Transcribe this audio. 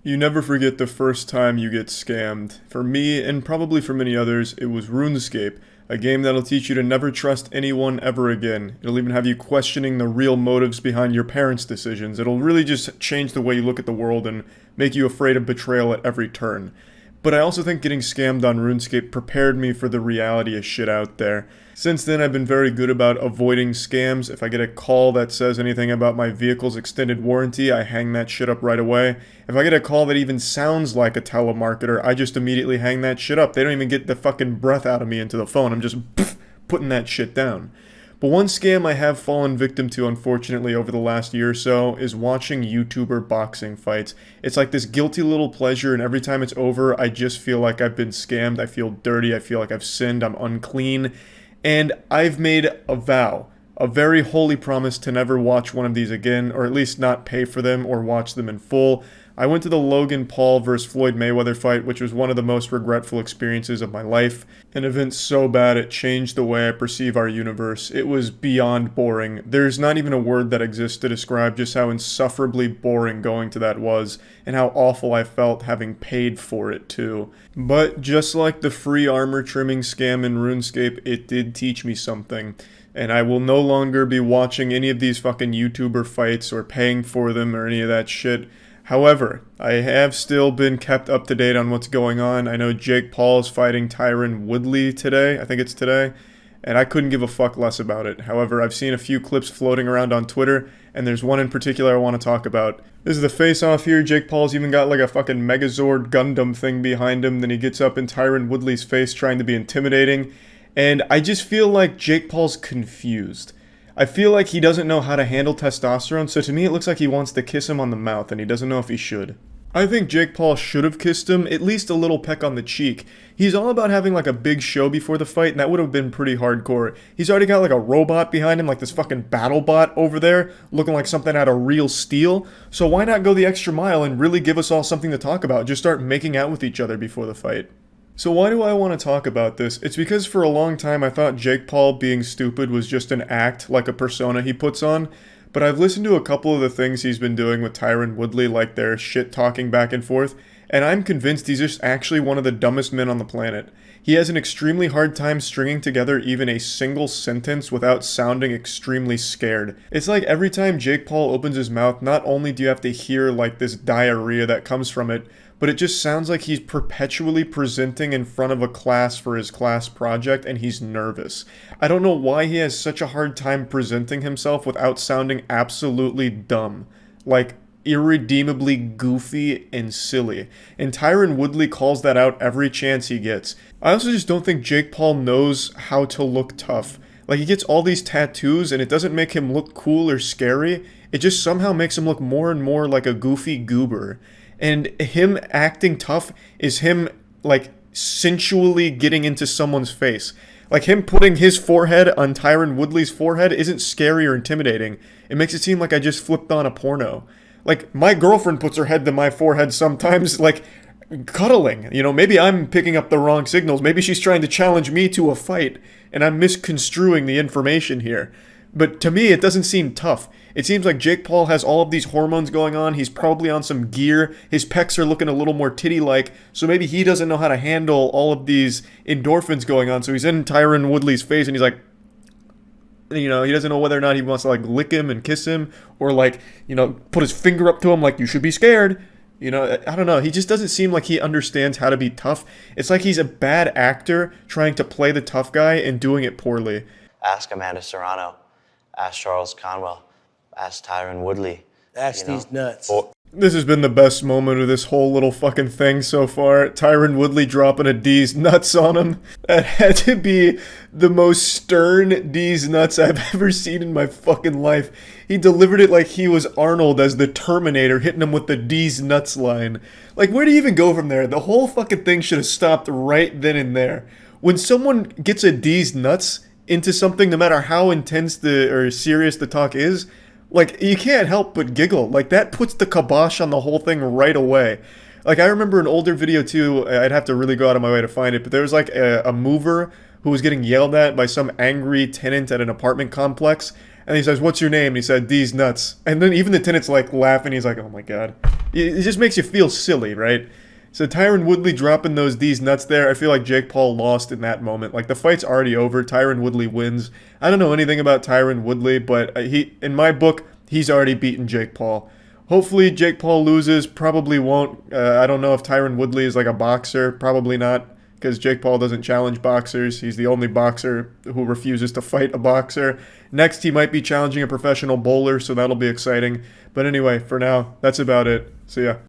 You never forget the first time you get scammed. For me, and probably for many others, it was RuneScape, a game that'll teach you to never trust anyone ever again. It'll even have you questioning the real motives behind your parents' decisions. It'll really just change the way you look at the world and make you afraid of betrayal at every turn. But I also think getting scammed on RuneScape prepared me for the reality of shit out there. Since then, I've been very good about avoiding scams. If I get a call that says anything about my vehicle's extended warranty, I hang that shit up right away. If I get a call that even sounds like a telemarketer, I just immediately hang that shit up. They don't even get the fucking breath out of me into the phone. I'm just putting that shit down. But one scam I have fallen victim to, unfortunately, over the last year or so is watching YouTuber boxing fights. It's like this guilty little pleasure, and every time it's over, I just feel like I've been scammed. I feel dirty. I feel like I've sinned. I'm unclean. And I've made a vow, a very holy promise to never watch one of these again, or at least not pay for them or watch them in full. I went to the Logan Paul vs. Floyd Mayweather fight, which was one of the most regretful experiences of my life. An event so bad it changed the way I perceive our universe. It was beyond boring. There's not even a word that exists to describe just how insufferably boring going to that was, and how awful I felt having paid for it too. But just like the free armor trimming scam in RuneScape, it did teach me something. And I will no longer be watching any of these fucking YouTuber fights or paying for them or any of that shit. However, I have still been kept up to date on what's going on. I know Jake Paul is fighting Tyron Woodley today. I think it's today. And I couldn't give a fuck less about it. However, I've seen a few clips floating around on Twitter, and there's one in particular I want to talk about. This is the face-off here. Jake Paul's even got like a fucking Megazord Gundam thing behind him. Then he gets up in Tyron Woodley's face trying to be intimidating. And I just feel like Jake Paul's confused. I feel like he doesn't know how to handle testosterone, so to me it looks like he wants to kiss him on the mouth, and he doesn't know if he should. I think Jake Paul should have kissed him, at least a little peck on the cheek. He's all about having like a big show before the fight, and that would have been pretty hardcore. He's already got like a robot behind him, like this fucking battle bot over there, looking like something out of real steel. So why not go the extra mile and really give us all something to talk about? Just start making out with each other before the fight. So why do I want to talk about this? It's because for a long time I thought Jake Paul being stupid was just an act, like a persona he puts on. But I've listened to a couple of the things he's been doing with Tyron Woodley, like their shit talking back and forth, and I'm convinced he's just actually one of the dumbest men on the planet. He has an extremely hard time stringing together even a single sentence without sounding extremely scared. It's like every time Jake Paul opens his mouth, not only do you have to hear like this diarrhea that comes from it, but it just sounds like he's perpetually presenting in front of a class for his class project, and he's nervous. I don't know why he has such a hard time presenting himself without sounding absolutely dumb. Like, irredeemably goofy and silly. And Tyron Woodley calls that out every chance he gets. I also just don't think Jake Paul knows how to look tough. Like, he gets all these tattoos, and it doesn't make him look cool or scary. It just somehow makes him look more and more like a goofy goober. And him acting tough is him, like, sensually getting into someone's face. Like, him putting his forehead on Tyron Woodley's forehead isn't scary or intimidating. It makes it seem like I just flipped on a porno. Like, my girlfriend puts her head to my forehead sometimes, like, cuddling. You know, maybe I'm picking up the wrong signals. Maybe she's trying to challenge me to a fight, and I'm misconstruing the information here. But to me, it doesn't seem tough. It seems like Jake Paul has all of these hormones going on. He's probably on some gear. His pecs are looking a little more titty-like. So maybe he doesn't know how to handle all of these endorphins going on. So he's in Tyron Woodley's face and he's like, you know, he doesn't know whether or not he wants to like lick him and kiss him or like, you know, put his finger up to him like, you should be scared. You know, I don't know. He just doesn't seem like he understands how to be tough. It's like he's a bad actor trying to play the tough guy and doing it poorly. Ask Amanda Serrano. Ask Charles Conwell. Ask Tyron Woodley. Ask Deez Nuts. This has been the best moment of this whole little fucking thing so far. Tyron Woodley dropping a Deez Nuts on him. That had to be the most stern Deez Nuts I've ever seen in my fucking life. He delivered it like he was Arnold as the Terminator hitting him with the Deez Nuts line. Like, where do you even go from there? The whole fucking thing should have stopped right then and there. When someone gets a Deez Nuts into something, no matter how intense or serious the talk is, like, you can't help but giggle. Like, that puts the kibosh on the whole thing right away. Like, I remember an older video, too. I'd have to really go out of my way to find it. But there was, like, a mover who was getting yelled at by some angry tenant at an apartment complex. And he says, "What's your name?" And he said, "Deez Nuts." And then even the tenant's like laughing. He's like, "Oh my god." It just makes you feel silly, right? So Tyron Woodley dropping those Deez Nuts there, I feel like Jake Paul lost in that moment. Like the fight's already over. Tyron Woodley wins. I don't know anything about Tyron Woodley, but in my book, he's already beaten Jake Paul. Hopefully Jake Paul loses. Probably won't. I don't know if Tyron Woodley is like a boxer. Probably not, because Jake Paul doesn't challenge boxers. He's the only boxer who refuses to fight a boxer. Next, he might be challenging a professional bowler, so that'll be exciting. But anyway, for now, that's about it. See ya.